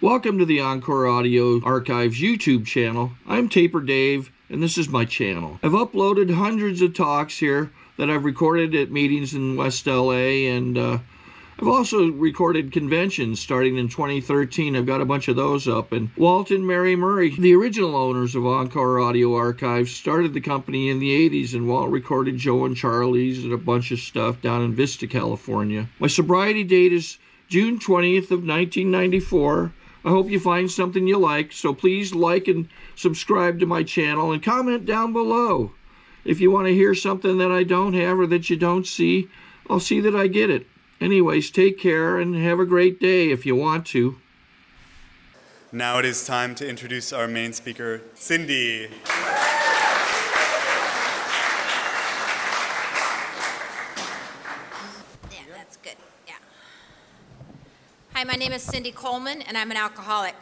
Welcome to the Encore Audio Archives YouTube channel. I'm Taper Dave, and this is my channel. I've uploaded hundreds of talks here that I've recorded at meetings in West LA, and I've also recorded conventions starting in 2013. I've got a bunch of those up. And Walt and Mary Murray, the original owners of Encore Audio Archives, started the company in the 80s, and Walt recorded Joe and Charlie's and a bunch of stuff down in Vista, California. My sobriety date is June 20th of 1994. I hope you find something you like, so please like and subscribe to my channel and comment down below. If you want to hear something that I don't have or that you don't see, I'll see that I get it. Anyways, take care and have a great day if you want to. Now it is time to introduce our main speaker, Cindy. Hi, my name is Cindy Coleman, and I'm an alcoholic.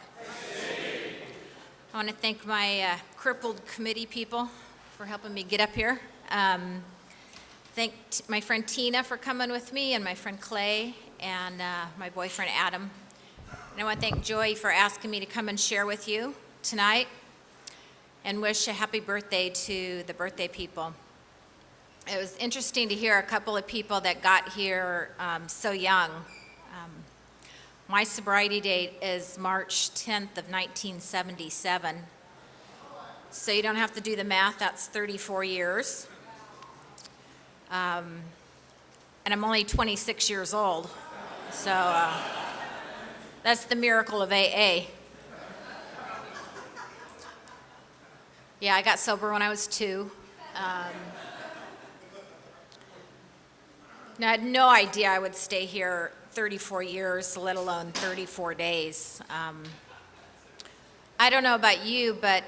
I want to thank my crippled committee people for helping me get up here. Thank my friend Tina for coming with me, and my friend Clay, and my boyfriend Adam. And I want to thank Joy for asking me to come and share with you tonight, and wish a happy birthday to the birthday people. It was interesting to hear a couple of people that got here so young. My sobriety date is March 10th of 1977. So you don't have to do the math, that's 34 years. And I'm only 26 years old. So that's the miracle of AA. Yeah, I got sober when I was 2. Now, I had no idea I would stay here 34 years, let alone 34 days. I don't know about you, but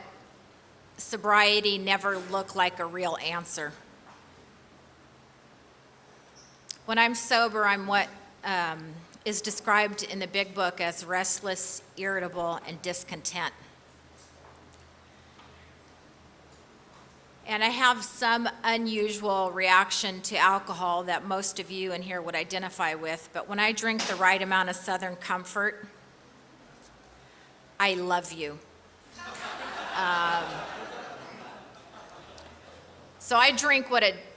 sobriety never looked like a real answer. When I'm sober, I'm what is described in the big book as restless, irritable, and discontent. And I have some unusual reaction to alcohol that most of you in here would identify with, but when I drink the right amount of Southern Comfort, I love you. So I drink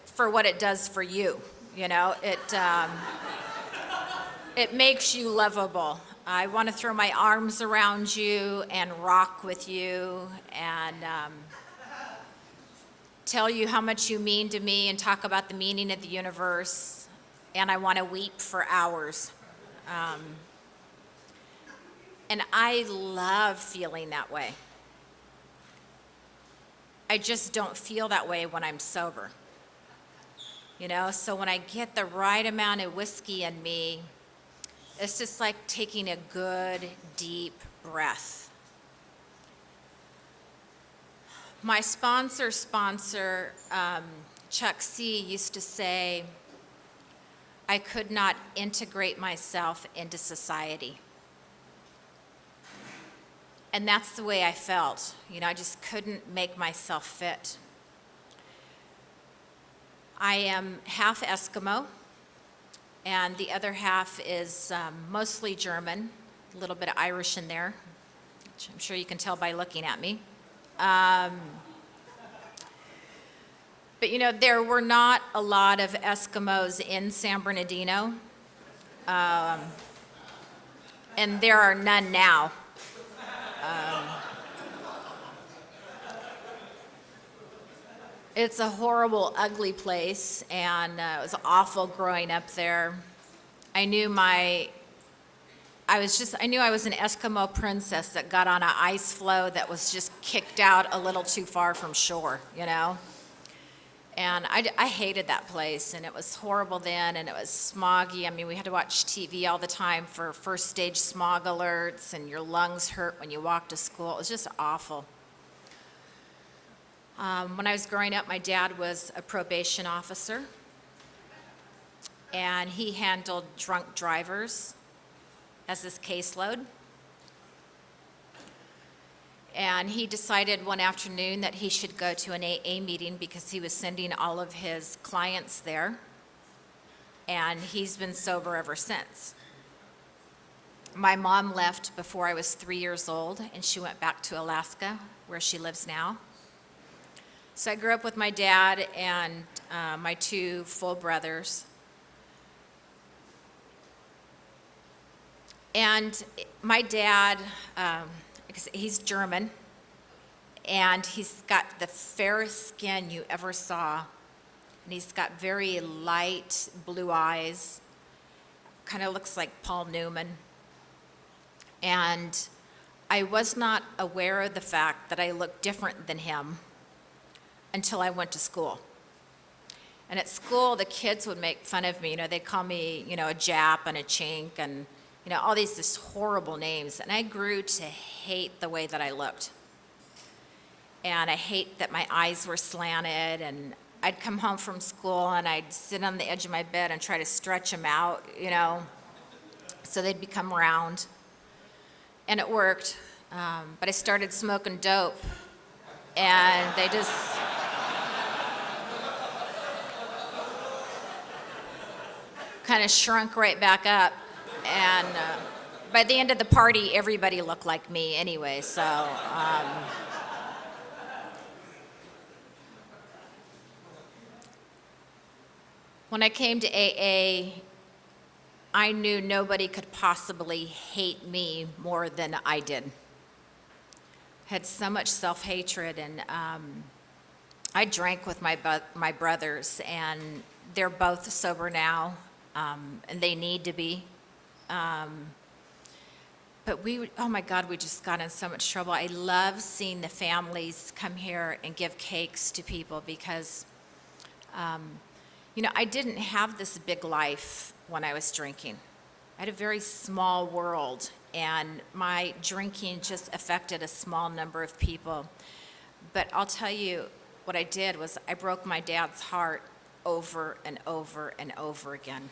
for what it does for you, you know. It makes you lovable. I want to throw my arms around you and rock with you and tell you how much you mean to me and talk about the meaning of the universe, and I want to weep for hours. And I love feeling that way. I just don't feel that way when I'm sober. You know, so when I get the right amount of whiskey in me, it's just like taking a good, deep breath. My sponsor, Chuck C., used to say, I could not integrate myself into society. And that's the way I felt. You know, I just couldn't make myself fit. I am half Eskimo, and the other half is mostly German, a little bit of Irish in there, which I'm sure you can tell by looking at me. But you know, there were not a lot of Eskimos in San Bernardino, and there are none now. It's a horrible, ugly place, and it was awful growing up there. I knew I was an Eskimo princess that got on an ice floe that was just kicked out a little too far from shore, you know? And I hated that place, and it was horrible then, and it was smoggy. I mean, we had to watch TV all the time for first stage smog alerts, and your lungs hurt when you walk to school. It was just awful. When I was growing up, my dad was a probation officer, and he handled drunk drivers as his caseload. And he decided one afternoon that he should go to an AA meeting because he was sending all of his clients there. And he's been sober ever since. My mom left before I was 3 years old, and she went back to Alaska, where she lives now. So I grew up with my dad and my two full brothers. And my dad, he's German, and he's got the fairest skin you ever saw. And he's got very light blue eyes, kind of looks like Paul Newman. And I was not aware of the fact that I looked different than him until I went to school. And at school, the kids would make fun of me. They'd call me, a Jap and a chink and, all these just horrible names. And I grew to hate the way that I looked. And I hate that my eyes were slanted. And I'd come home from school and I'd sit on the edge of my bed and try to stretch them out, so they'd become round. And it worked. But I started smoking dope. And they just... kind of shrunk right back up. And by the end of the party, everybody looked like me anyway, so. When I came to AA, I knew nobody could possibly hate me more than I did. Had so much self-hatred, and I drank with my brothers, and they're both sober now, and they need to be. But oh my God, we just got in so much trouble. I love seeing the families come here and give cakes to people because, I didn't have this big life when I was drinking. I had a very small world, and my drinking just affected a small number of people. But I'll tell you, what I did was I broke my dad's heart over and over and over again.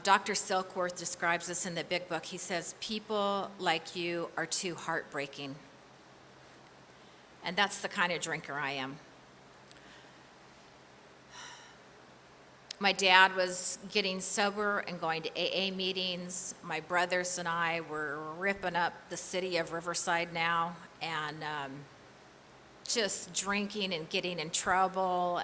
Dr. Silkworth describes this in the big book. He says, people like you are too heartbreaking. And that's the kind of drinker I am. My dad was getting sober and going to AA meetings. My brothers and I were ripping up the city of Riverside now and just drinking and getting in trouble.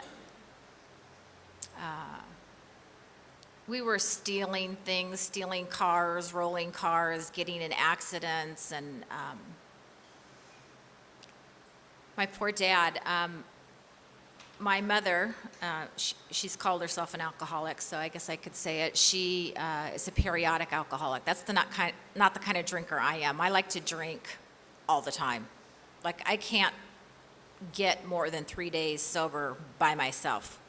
We were stealing things, stealing cars, rolling cars, getting in accidents, and my poor dad, my mother, she's called herself an alcoholic, so I guess I could say it. She is a periodic alcoholic. That's not the kind of drinker I am. I like to drink all the time. Like, I can't get more than 3 days sober by myself,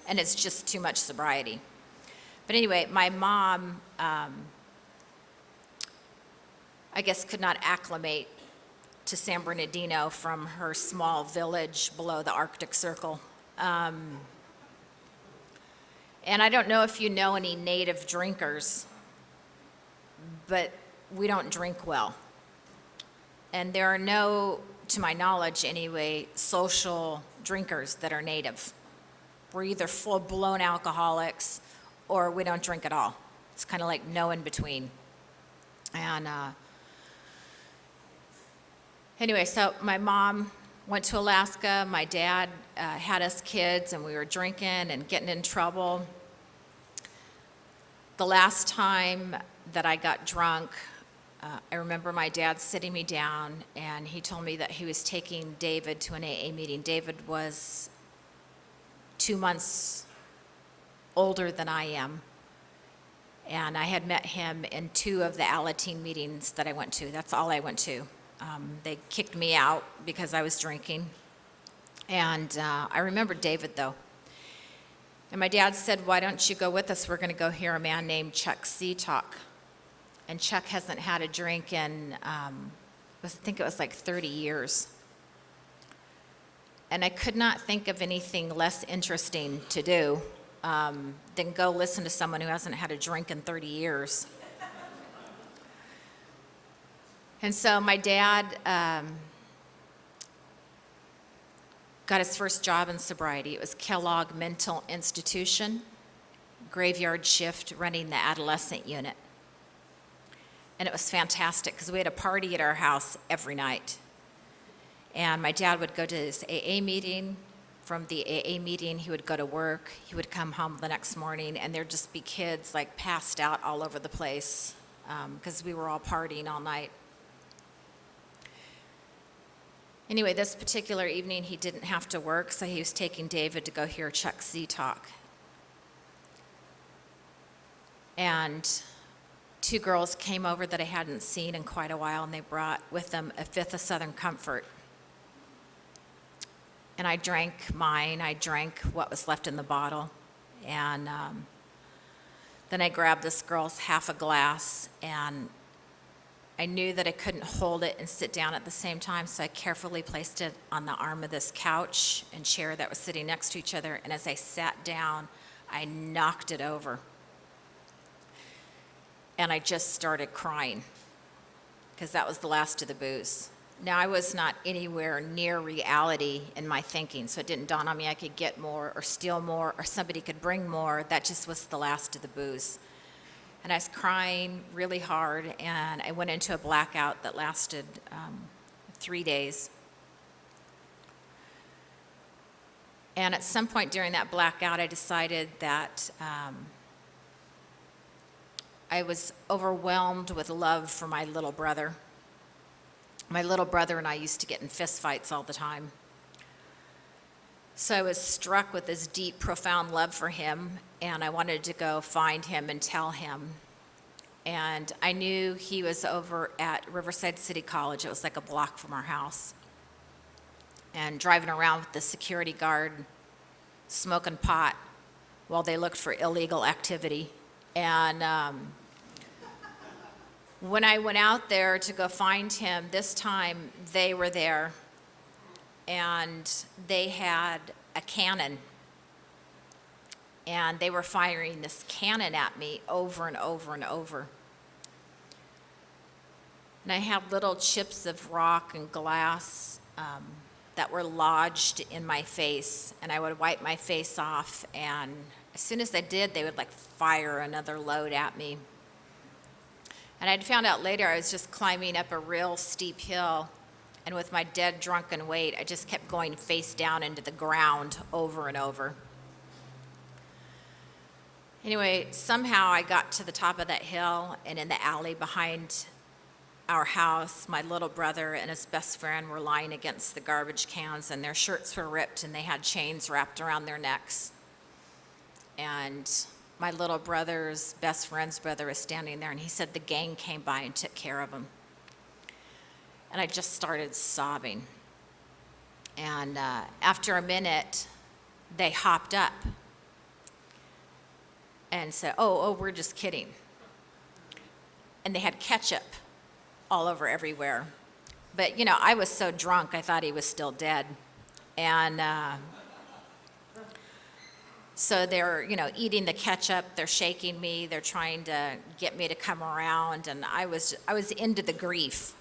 and it's just too much sobriety. But anyway, my mom, I guess, could not acclimate to San Bernardino from her small village below the Arctic Circle. And I don't know if you know any native drinkers, but we don't drink well. And there are no, to my knowledge anyway, social drinkers that are native. We're either full-blown alcoholics or we don't drink at all. It's kind of like no in between. And anyway, so my mom went to Alaska. My dad had us kids, and we were drinking and getting in trouble. The last time that I got drunk, I remember my dad sitting me down, and he told me that he was taking David to an AA meeting. David was 2 months older than I am, and I had met him in 2 of the Alateen meetings that I went to. That's all I went to. They kicked me out because I was drinking, and I remember David, though. And my dad said, why don't you go with us? We're going to go hear a man named Chuck C. talk. And Chuck hasn't had a drink in, I think it was like 30 years. And I could not think of anything less interesting to do than go listen to someone who hasn't had a drink in 30 years. And so my dad got his first job in sobriety. It was Kellogg Mental Institution, graveyard shift, running the adolescent unit. And it was fantastic because we had a party at our house every night. And my dad would go to his AA meeting. From the AA meeting, he would go to work. He would come home the next morning, and there'd just be kids like passed out all over the place because we were all partying all night. Anyway, this particular evening, he didn't have to work, so he was taking David to go hear Chuck Z talk. And 2 girls came over that I hadn't seen in quite a while, and they brought with them a fifth of Southern Comfort. And I drank mine. I drank what was left in the bottle. And then I grabbed this girl's half a glass, and I knew that I couldn't hold it and sit down at the same time, so I carefully placed it on the arm of this couch and chair that was sitting next to each other. And as I sat down, I knocked it over. And I just started crying because that was the last of the booze. Now, I was not anywhere near reality in my thinking, so it didn't dawn on me I could get more or steal more or somebody could bring more. That just was the last of the booze. And I was crying really hard, and I went into a blackout that lasted 3 days. And at some point during that blackout, I decided that I was overwhelmed with love for my little brother. My little brother and I used to get in fistfights all the time. So I was struck with this deep, profound love for him, and I wanted to go find him and tell him. And I knew he was over at Riverside City College. It was like a block from our house. And driving around with the security guard, smoking pot while they looked for illegal activity. And when I went out there to go find him, this time they were there, and they had a cannon, and they were firing this cannon at me over and over and over. And I had little chips of rock and glass that were lodged in my face, and I would wipe my face off, and as soon as I did, they would like fire another load at me. And I'd found out later I was just climbing up a real steep hill, and with my dead drunken weight, I just kept going face down into the ground over and over. Anyway, somehow I got to the top of that hill, and in the alley behind our house, my little brother and his best friend were lying against the garbage cans, and their shirts were ripped, and they had chains wrapped around their necks. And my little brother's best friend's brother was standing there, and he said the gang came by and took care of him. And I just started sobbing. And after a minute, they hopped up and said, oh, we're just kidding. And they had ketchup all over everywhere. But, I was so drunk, I thought he was still dead. And so they're, eating the ketchup, they're shaking me, they're trying to get me to come around, and I was into the grief,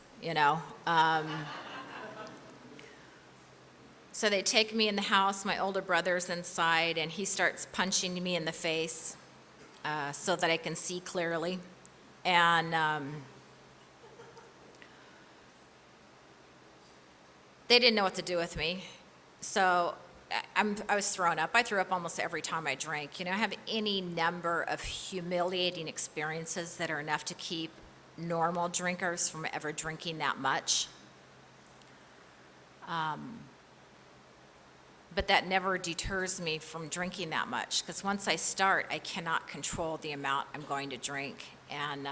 So they take me in the house, my older brother's inside, and he starts punching me in the face so that I can see clearly. And they didn't know what to do with me. So I was thrown up. I threw up almost every time I drank. I have any number of humiliating experiences that are enough to keep normal drinkers from ever drinking that much. But that never deters me from drinking that much, because once I start, I cannot control the amount I'm going to drink. And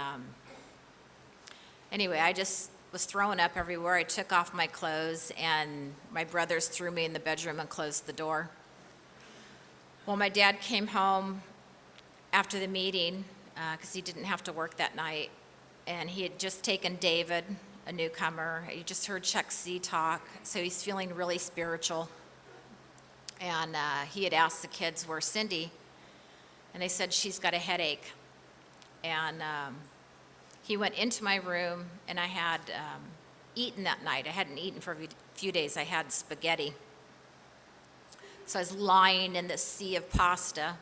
anyway, I just was throwing up everywhere. I took off my clothes, and my brothers threw me in the bedroom and closed the door. Well, my dad came home after the meeting because he didn't have to work that night, and he had just taken David, a newcomer. He just heard Chuck Z talk, so he's feeling really spiritual. And he had asked the kids, where's Cindy? And they said, she's got a headache. And he went into my room, and I had eaten that night. I hadn't eaten for a few days. I had spaghetti. So I was lying in this sea of pasta,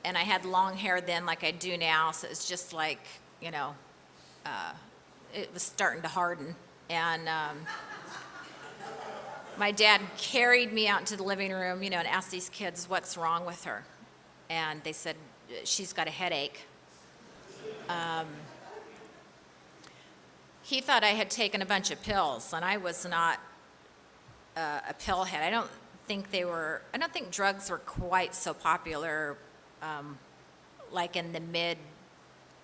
and I had long hair then like I do now, so it was just like, it was starting to harden. And my dad carried me out into the living room, and asked these kids what's wrong with her. And they said, she's got a headache. He thought I had taken a bunch of pills, and I was not a pill head. I don't think drugs were quite so popular like in the mid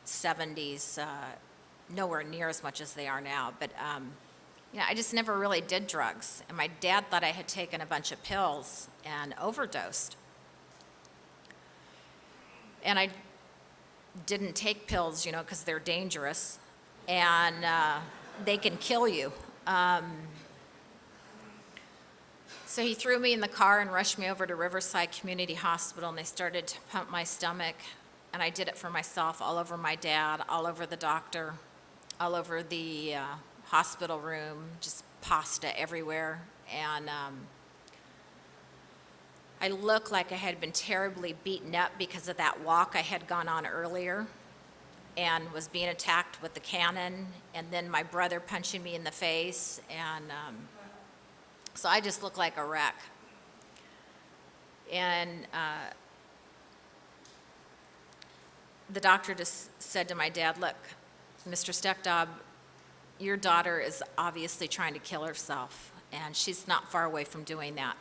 70s, nowhere near as much as they are now. But I just never really did drugs. And my dad thought I had taken a bunch of pills and overdosed. And I didn't take pills, because they're dangerous and they can kill you. So he threw me in the car and rushed me over to Riverside Community Hospital, and they started to pump my stomach. And I did it for myself, all over my dad, all over the doctor, all over the hospital room, just pasta everywhere. And I looked like I had been terribly beaten up because of that walk I had gone on earlier and was being attacked with the cannon, and then my brother punching me in the face. And so I just looked like a wreck. And the doctor just said to my dad, "Look, Mr. Steckdob, your daughter is obviously trying to kill herself, and she's not far away from doing that.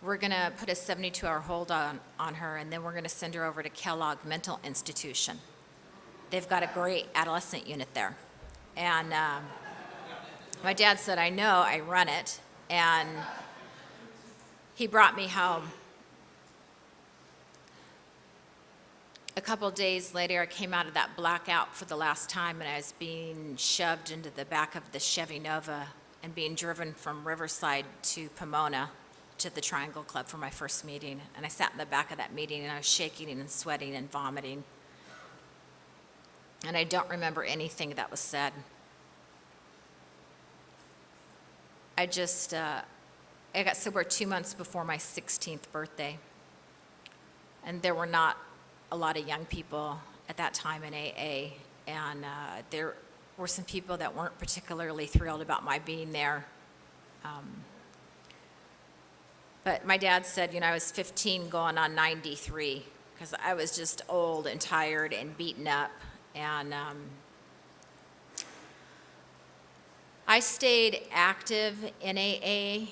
We're going to put a 72-hour hold on her, and then we're going to send her over to Kellogg Mental Institution. They've got a great adolescent unit there." And my dad said, "I know, I run it." And he brought me home. A couple days later, I came out of that blackout for the last time, and I was being shoved into the back of the Chevy Nova and being driven from Riverside to Pomona to the Triangle Club for my first meeting. And I sat in the back of that meeting, and I was shaking and sweating and vomiting. And I don't remember anything that was said. I got sober 2 months before my 16th birthday. And there were not a lot of young people at that time in AA. And there were some people that weren't particularly thrilled about my being there. But my dad said, I was 15 going on 93, because I was just old and tired and beaten up. And I stayed active in AA,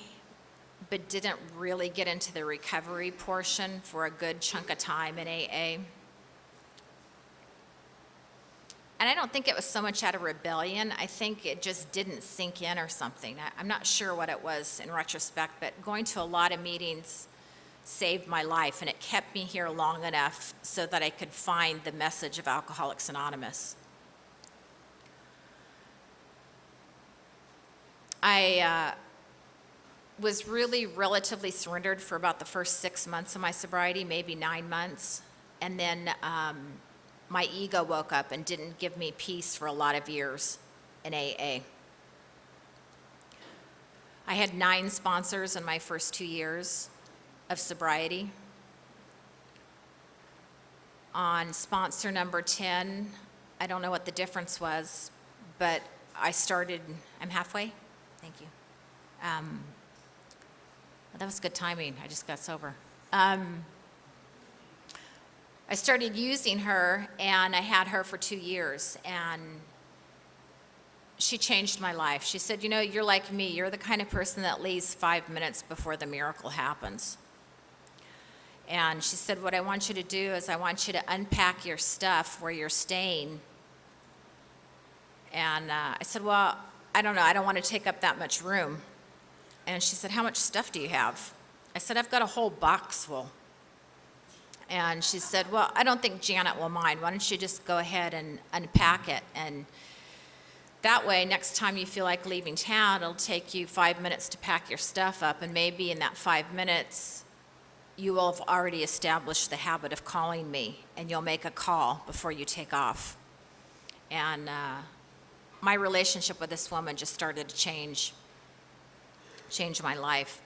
but didn't really get into the recovery portion for a good chunk of time in AA. And I don't think it was so much out of rebellion. I think it just didn't sink in or something. I'm not sure what it was in retrospect, but going to a lot of meetings saved my life, and it kept me here long enough so that I could find the message of Alcoholics Anonymous. I was really relatively surrendered for about the first 6 months of my sobriety, maybe 9 months. And then my ego woke up and didn't give me peace for a lot of years in AA. I had 9 sponsors in my first 2 years of sobriety. On sponsor number 10, I don't know what the difference was, but I'm halfway? Thank you. Well, that was good timing. I just got sober. I started using her, and I had her for 2 years, and she changed my life. She said, you're like me. You're the kind of person that leaves 5 minutes before the miracle happens. And she said, what I want you to do is I want you to unpack your stuff where you're staying. And I said, well, I don't know. I don't want to take up that much room. And she said, how much stuff do you have? I said, I've got a whole box full. And she said, well, I don't think Janet will mind. Why don't you just go ahead and unpack it? And that way, next time you feel like leaving town, it'll take you 5 minutes to pack your stuff up. And maybe in that 5 minutes, you will have already established the habit of calling me, and you'll make a call before you take off. And my relationship with this woman just started to change my life.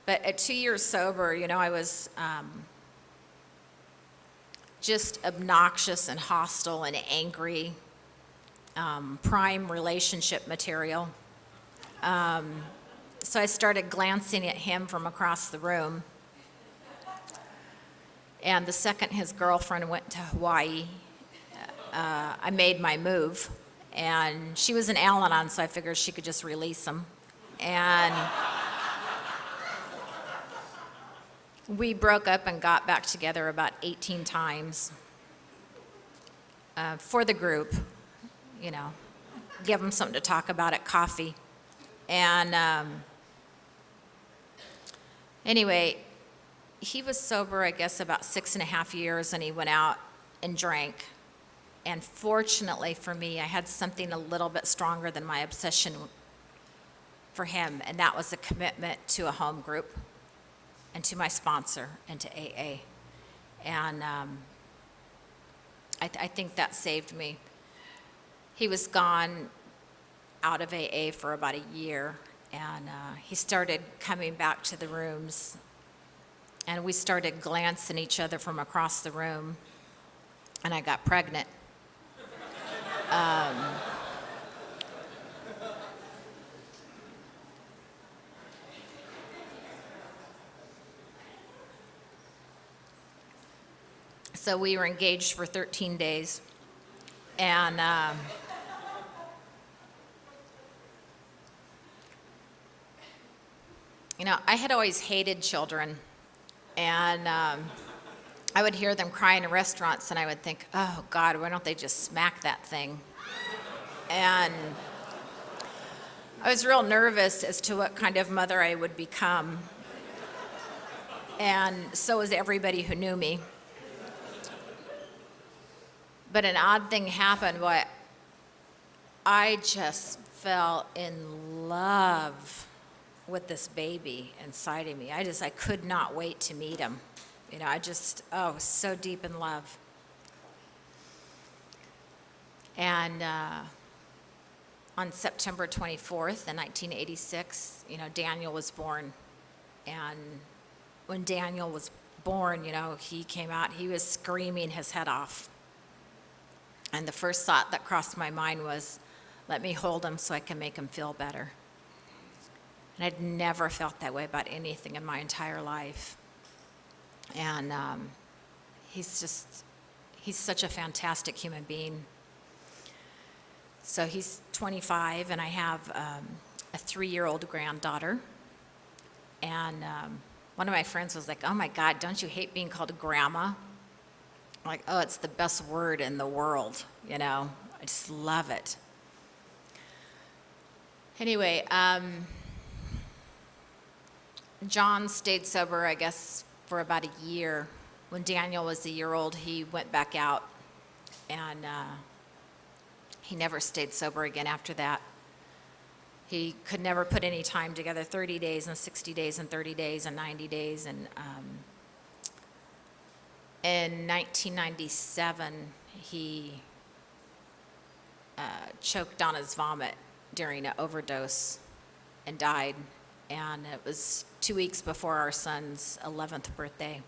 But at 2 years sober, I was just obnoxious and hostile and angry, prime relationship material. So I started glancing at him from across the room. And the second his girlfriend went to Hawaii, I made my move. And she was an Al-Anon, so I figured she could just release him. And we broke up and got back together about 18 times for the group, you know, give them something to talk about at coffee. And anyway, he was sober, I guess, about 6.5 years, and he went out and drank. And fortunately for me, I had something a little bit stronger than my obsession for him, and that was a commitment to a home group and to my sponsor and to AA. And I think that saved me. He was gone out of AA for about a year, and he started coming back to the rooms, and we started glancing at each other from across the room, and I got pregnant. So we were engaged for 13 days, and you know, I had always hated children, and I would hear them cry in restaurants, and I would think, oh, God, why don't they just smack that thing? And I was real nervous as to what kind of mother I would become, and so was everybody who knew me. But an odd thing happened. What I just fell in love with this baby inside of me. I could not wait to meet him. You know, was so deep in love. And on September 24th in 1986, you know, Daniel was born. And when Daniel was born, you know, he came out, he was screaming his head off. And the first thought that crossed my mind was, let me hold him so I can make him feel better. And I'd never felt that way about anything in my entire life. And he's such a fantastic human being. So he's 25, and I have a 3-year-old granddaughter. And one of my friends was like, oh my God, don't you hate being called grandma? I'm like, oh, it's the best word in the world, you know? I just love it. Anyway, John stayed sober, I guess, for about a year. When Daniel was a year old, he went back out, and he never stayed sober again after that. He could never put any time together, 30 days and 60 days and 30 days and 90 days. And in 1997, he choked on his vomit during an overdose and died. And it was 2 weeks before our son's 11th birthday.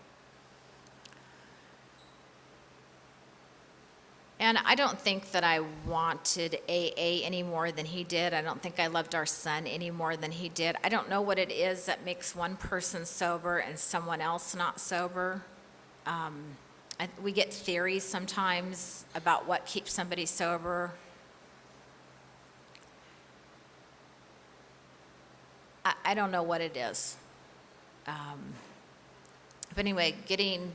And I don't think that I wanted AA any more than he did. I don't think I loved our son any more than he did. I don't know what it is that makes one person sober and someone else not sober. We get theories sometimes about what keeps somebody sober. I don't know what it is. But anyway, getting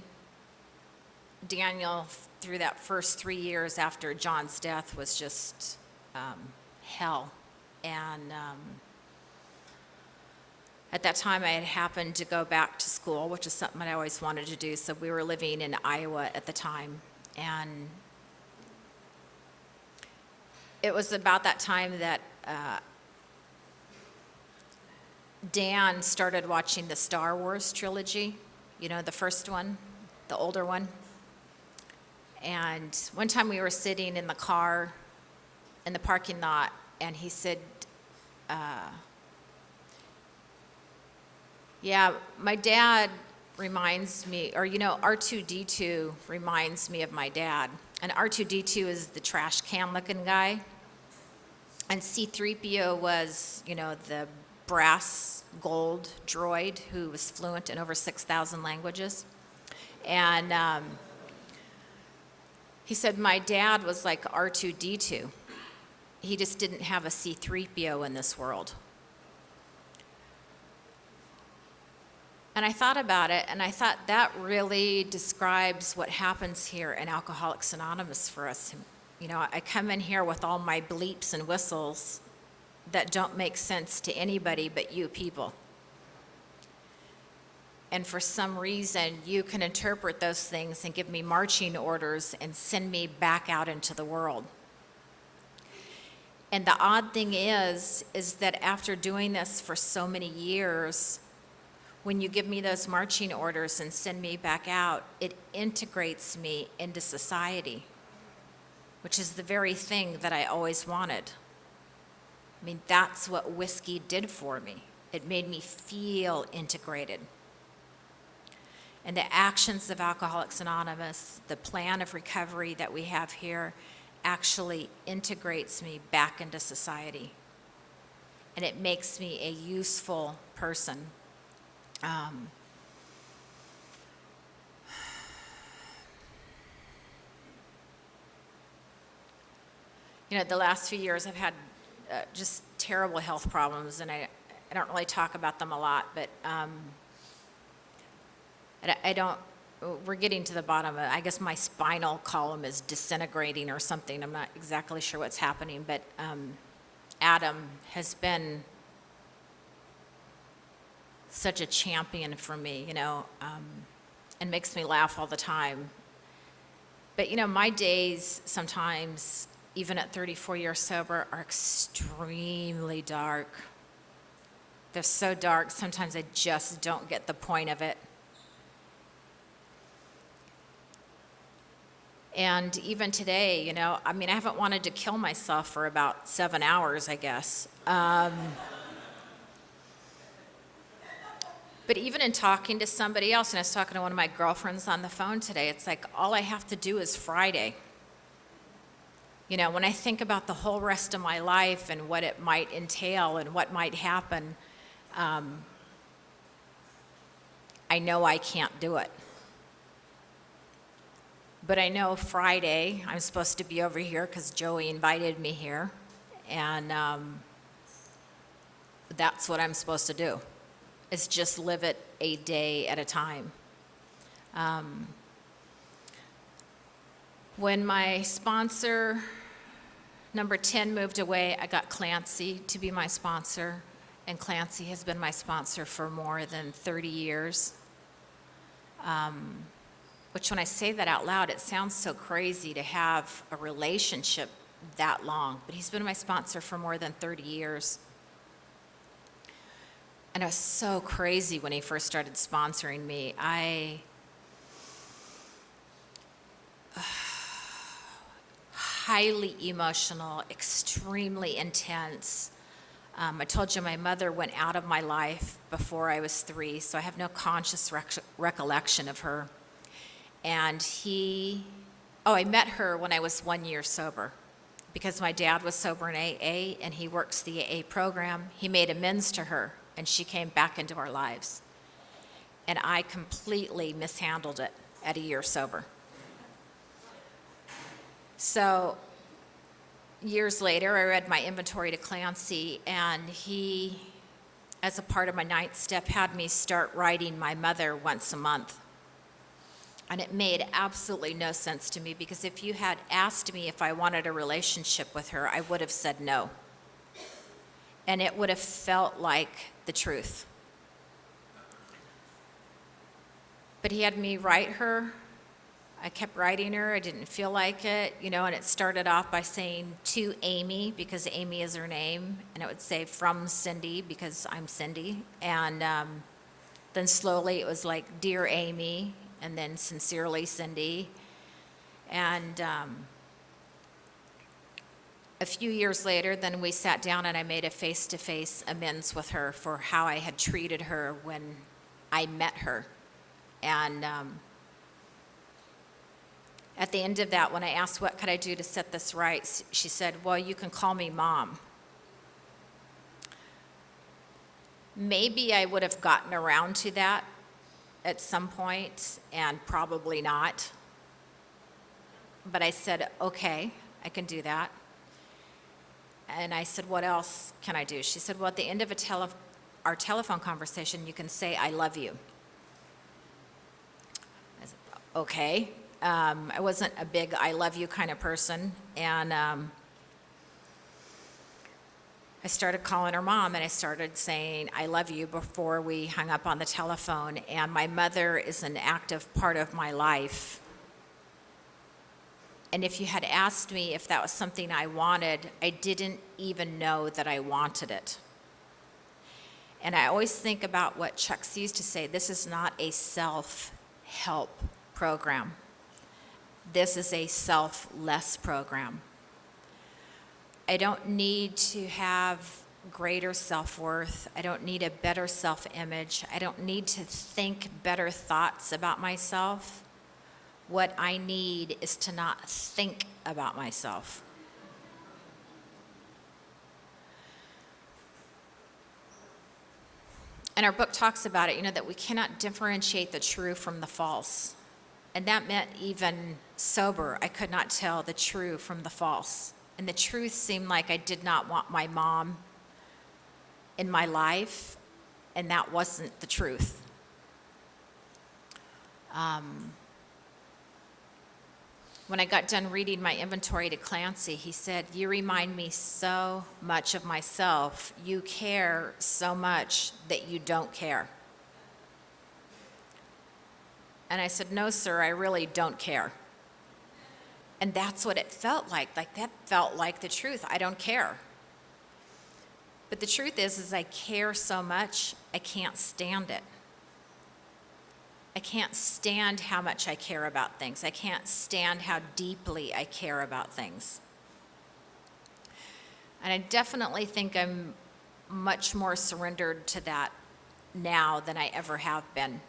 Daniel through that first 3 years after John's death was just hell. And at that time, I had happened to go back to school, which is something I always wanted to do. So we were living in Iowa at the time. And it was about that time that Dan started watching the Star Wars trilogy, you know, the first one, the older one. And one time we were sitting in the car in the parking lot, and he said, yeah, my dad reminds me, or R2-D2 reminds me of my dad. And R2-D2 is the trash can looking guy. And C-3PO was, the brass gold droid who was fluent in over 6,000 languages. And he said my dad was like R2-D2. He just didn't have a C-3PO in this world. And I thought about it, and I thought that really describes what happens here in Alcoholics Anonymous for us. I come in here with all my bleeps and whistles that don't make sense to anybody but you people. And for some reason, you can interpret those things and give me marching orders and send me back out into the world. And the odd thing is that after doing this for so many years, when you give me those marching orders and send me back out, it integrates me into society, which is the very thing that I always wanted. I mean, that's what whiskey did for me. It made me feel integrated. And the actions of Alcoholics Anonymous, the plan of recovery that we have here, actually integrates me back into society. And it makes me a useful person. The last few years I've had just terrible health problems, and I don't really talk about them a lot, but we're getting to the bottom of it. I guess my spinal column is disintegrating or something. I'm not exactly sure what's happening, but Adam has been such a champion for me, and makes me laugh all the time. But, my days sometimes, even at 34 years sober, are extremely dark. They're so dark, sometimes I just don't get the point of it. And even today, I haven't wanted to kill myself for about 7 hours, I guess. But even in talking to somebody else, and I was talking to one of my girlfriends on the phone today, it's like all I have to do is Friday. When I think about the whole rest of my life and what it might entail and what might happen, I know I can't do it. But I know Friday I'm supposed to be over here because Joey invited me here, and that's what I'm supposed to do. Is just live it a day at a time. When my sponsor, number 10, moved away, I got Clancy to be my sponsor, and Clancy has been my sponsor for more than 30 years. Which when I say that out loud, it sounds so crazy to have a relationship that long, but he's been my sponsor for more than 30 years. And it was so crazy when he first started sponsoring me. Highly emotional, extremely intense. I told you my mother went out of my life before I was 3, so I have no conscious recollection of her. And I met her when I was 1 year sober. Because my dad was sober in AA and he works the AA program, he made amends to her. And she came back into our lives. And I completely mishandled it at a year sober. So years later, I read my inventory to Clancy, and he, as a part of my 9th step, had me start writing my mother once a month. And it made absolutely no sense to me, because if you had asked me if I wanted a relationship with her, I would have said no. And it would have felt like the truth. But he had me write her. I kept writing her. I didn't feel like it, and it started off by saying to Amy, because Amy is her name, and it would say from Cindy, because I'm Cindy. And then slowly it was like, Dear Amy, and then sincerely Cindy. And a few years later, then we sat down and I made a face-to-face amends with her for how I had treated her when I met her. And at the end of that, when I asked what could I do to set this right, she said, well, you can call me Mom. Maybe I would have gotten around to that at some point, and probably not. But I said, okay, I can do that. And I said, what else can I do? She said, well, at the end of our telephone conversation, you can say, I love you. I said, okay. I wasn't a big I love you kind of person. And I started calling her Mom, and I started saying, I love you before we hung up on the telephone. And my mother is an active part of my life. And if you had asked me if that was something I wanted, I didn't even know that I wanted it. And I always think about what Chuck used to say, this is not a self-help program. This is a selfless program. I don't need to have greater self-worth. I don't need a better self-image. I don't need to think better thoughts about myself. What I need is to not think about myself. And our book talks about it, that we cannot differentiate the true from the false. And that meant even sober, I could not tell the true from the false. And the truth seemed like I did not want my mom in my life, and that wasn't the truth. When I got done reading my inventory to Clancy, he said, you remind me so much of myself. You care so much that you don't care. And I said, no, sir, I really don't care. And that's what it felt like. That felt like the truth. I don't care. But the truth is I care so much, I can't stand it. I can't stand how much I care about things. I can't stand how deeply I care about things. And I definitely think I'm much more surrendered to that now than I ever have been.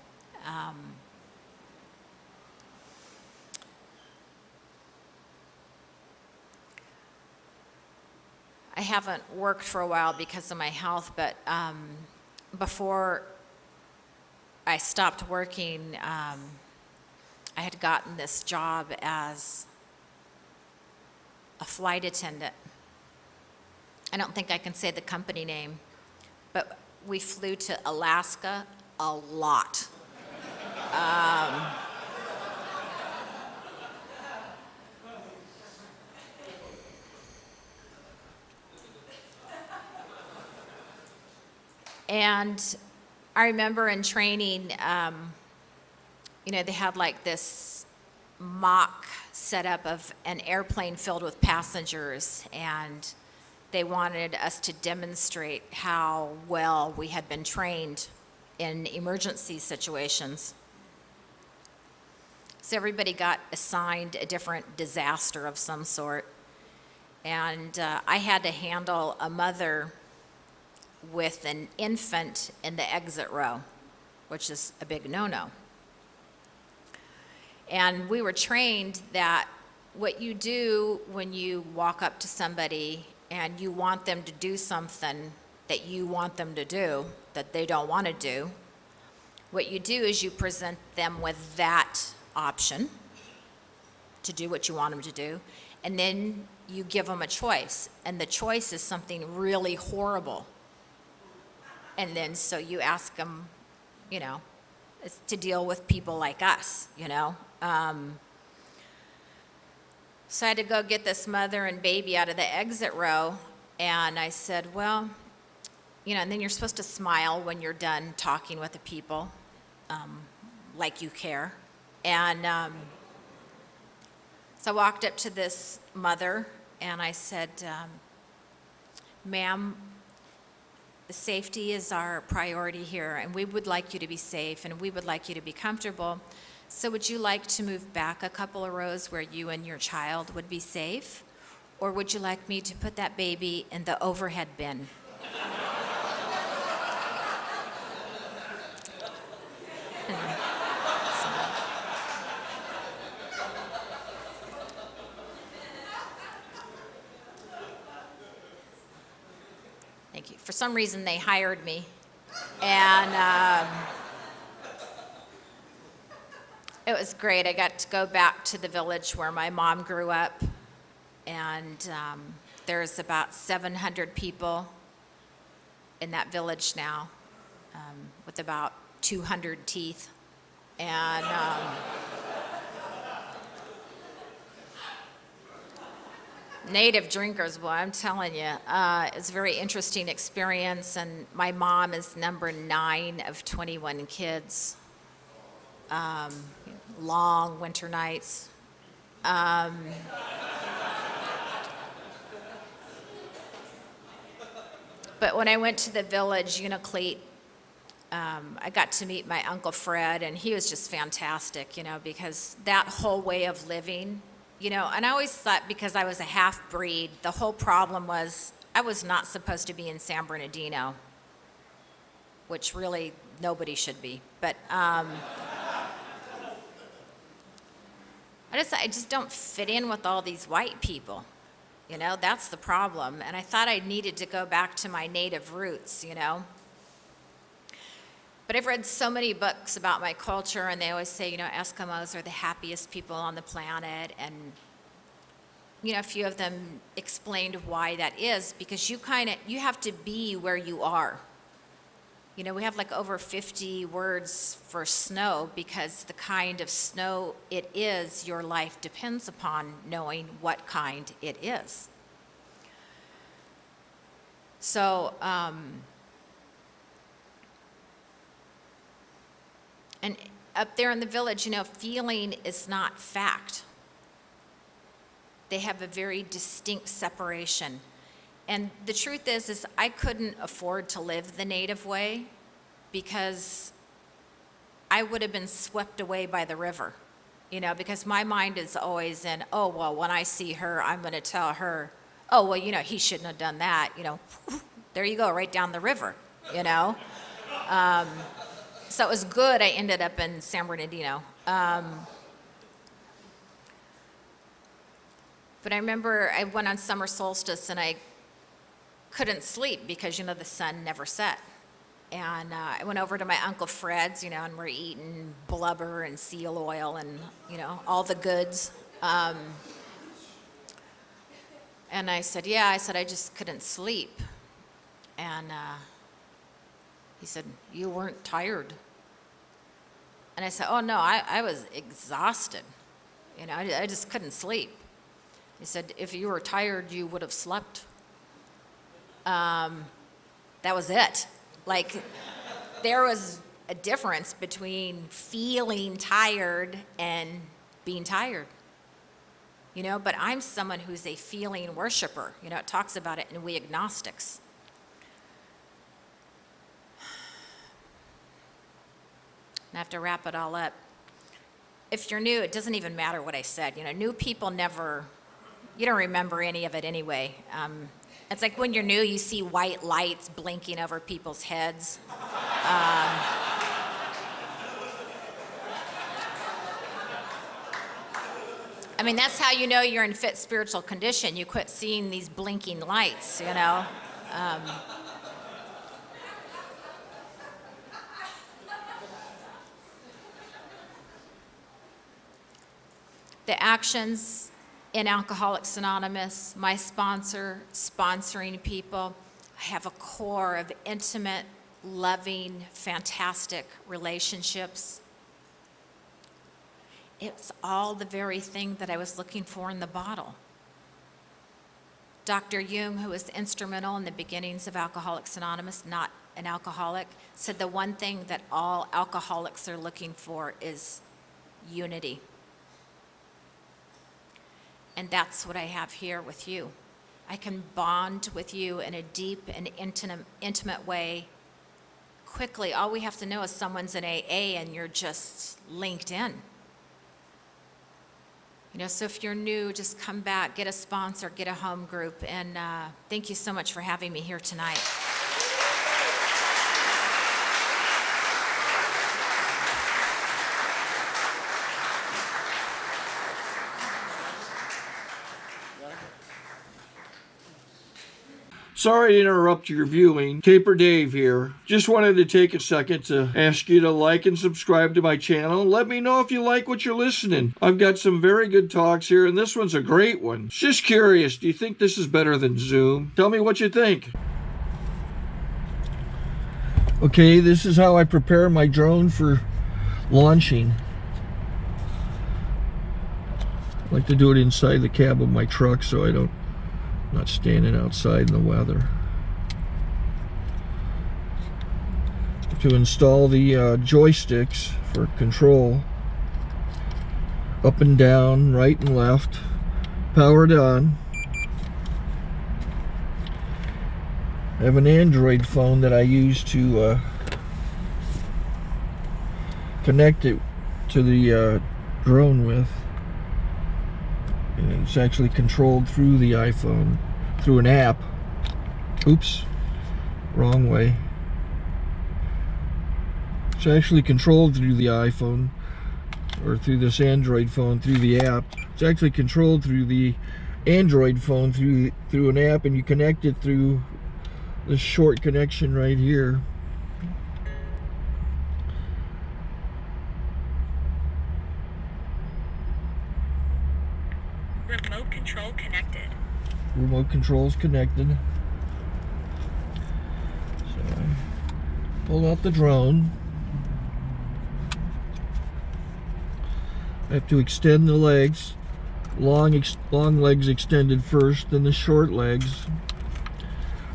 I haven't worked for a while because of my health, but before I stopped working, I had gotten this job as a flight attendant. I don't think I can say the company name, but we flew to Alaska a lot. And I remember in training, they had like this mock setup of an airplane filled with passengers, and they wanted us to demonstrate how well we had been trained in emergency situations. So everybody got assigned a different disaster of some sort. And I had to handle a mother with an infant in the exit row, which is a big no-no. And we were trained that what you do when you walk up to somebody and you want them to do something that you want them to do, that they don't want to do, what you do is you present them with that option to do what you want them to do, and then you give them a choice, and the choice is something really horrible. And then so you ask them, it's to deal with people like us, So I had to go get this mother and baby out of the exit row, and I said, well, and then you're supposed to smile when you're done talking with the people, like you care. And so I walked up to this mother, and I said, ma'am, safety is our priority here, and we would like you to be safe, and we would like you to be comfortable. So would you like to move back a couple of rows where you and your child would be safe? Or would you like me to put that baby in the overhead bin? Thank you. For some reason, they hired me. And it was great. I got to go back to the village where my mom grew up. And there's about 700 people in that village now, with about 200 teeth. And native drinkers, boy, I'm telling you, it's a very interesting experience. And my mom is number 9 of 21 kids. Long winter nights. But when I went to the village, Unalakleet, I got to meet my Uncle Fred, and he was just fantastic, because that whole way of living, and I always thought because I was a half-breed, the whole problem was I was not supposed to be in San Bernardino, which really nobody should be. But I just don't fit in with all these white people. That's the problem. And I thought I needed to go back to my native roots, But I've read so many books about my culture, and they always say, Eskimos are the happiest people on the planet. And, a few of them explained why that is, because you have to be where you are. We have like over 50 words for snow, because the kind of snow it is, your life depends upon knowing what kind it is. So, and up there in the village, feeling is not fact. They have a very distinct separation. And the truth is I couldn't afford to live the native way, because I would have been swept away by the river, because my mind is always in, oh, well, when I see her, I'm going to tell her, oh, well, he shouldn't have done that, there you go, right down the river, So it was good I ended up in San Bernardino. But I remember I went on summer solstice, and I couldn't sleep because, the sun never set. And I went over to my Uncle Fred's, and we're eating blubber and seal oil and, all the goods. And I said, I just couldn't sleep. And he said, you weren't tired? And I said, oh, no, I was exhausted. I just couldn't sleep. He said, if you were tired, you would have slept. That was it. Like, there was a difference between feeling tired and being tired. But I'm someone who's a feeling worshiper. It talks about it in We Agnostics. And I have to wrap it all up. If you're new, it doesn't even matter what I said. New people you don't remember any of it anyway. It's like when you're new, you see white lights blinking over people's heads. That's how you know you're in fit spiritual condition. You quit seeing these blinking lights, The actions in Alcoholics Anonymous, my sponsor, sponsoring people, I have a core of intimate, loving, fantastic relationships. It's all the very thing that I was looking for in the bottle. Dr. Jung, who was instrumental in the beginnings of Alcoholics Anonymous, not an alcoholic, said the one thing that all alcoholics are looking for is unity. And that's what I have here with you. I can bond with you in a deep and intimate way quickly. All we have to know is someone's in AA and you're just linked in. So if you're new, just come back, get a sponsor, get a home group, and thank you so much for having me here tonight. Sorry to interrupt your viewing. Taper Dave here. Just wanted to take a second to ask you to like and subscribe to my channel. Let me know if you like what you're listening. I've got some very good talks here, and this one's a great one. Just curious, do you think this is better than Zoom? Tell me what you think. Okay, this is how I prepare my drone for launching. I like to do it inside the cab of my truck so I'm not standing outside in the weather. To install the joysticks for control, up and down, right and left, powered on. I have an Android phone that I use to connect it to the drone with. And it's actually controlled through the iPhone, through an app. Oops, wrong way. It's actually controlled through the iPhone, or through this Android phone, through the app. It's actually controlled through the Android phone, through an app, and you connect it through this short connection right here. Remote control connected. Remote control's connected. So I pull out the drone. I have to extend the legs. Long legs extended first, then the short legs.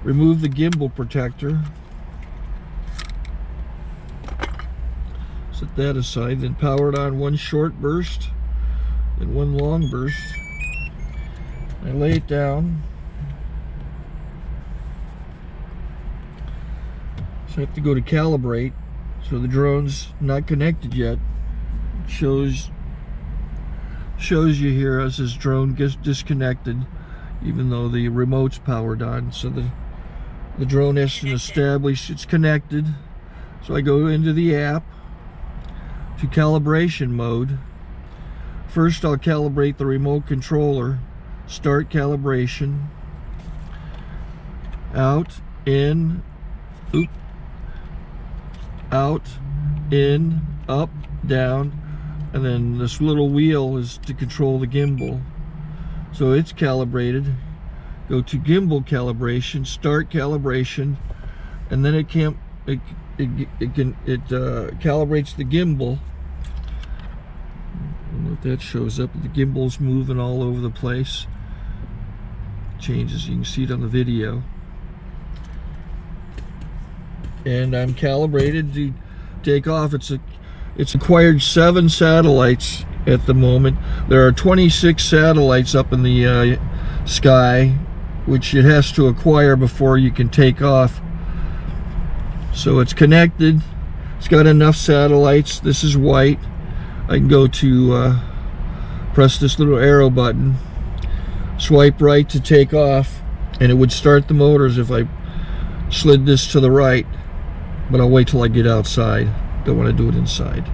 Remove the gimbal protector. Set that aside, then power it on one short burst, then one long burst. I lay it down. So I have to go to calibrate. So the drone's not connected yet. It shows you here as this drone gets disconnected, even though the remote's powered on. So the drone has to establish it's connected. So I go into the app to calibration mode. First I'll calibrate the remote controller. Start calibration. Out, in, oop, out, in, up, down, and then this little wheel is to control the gimbal. So it's calibrated. Go to gimbal calibration, start calibration, and then it calibrates the gimbal. I don't know if that shows up. The gimbal's moving all over the place. Changes, you can see it on the video. And I'm calibrated to take off. It's acquired 7 satellites at the moment. There are 26 satellites up in the sky, which it has to acquire before you can take off. So it's connected. It's got enough satellites. This is white. I can go to press this little arrow button, swipe right to take off, and it would start the motors if I slid this to the right, but I'll wait till I get outside. Don't want to do it inside.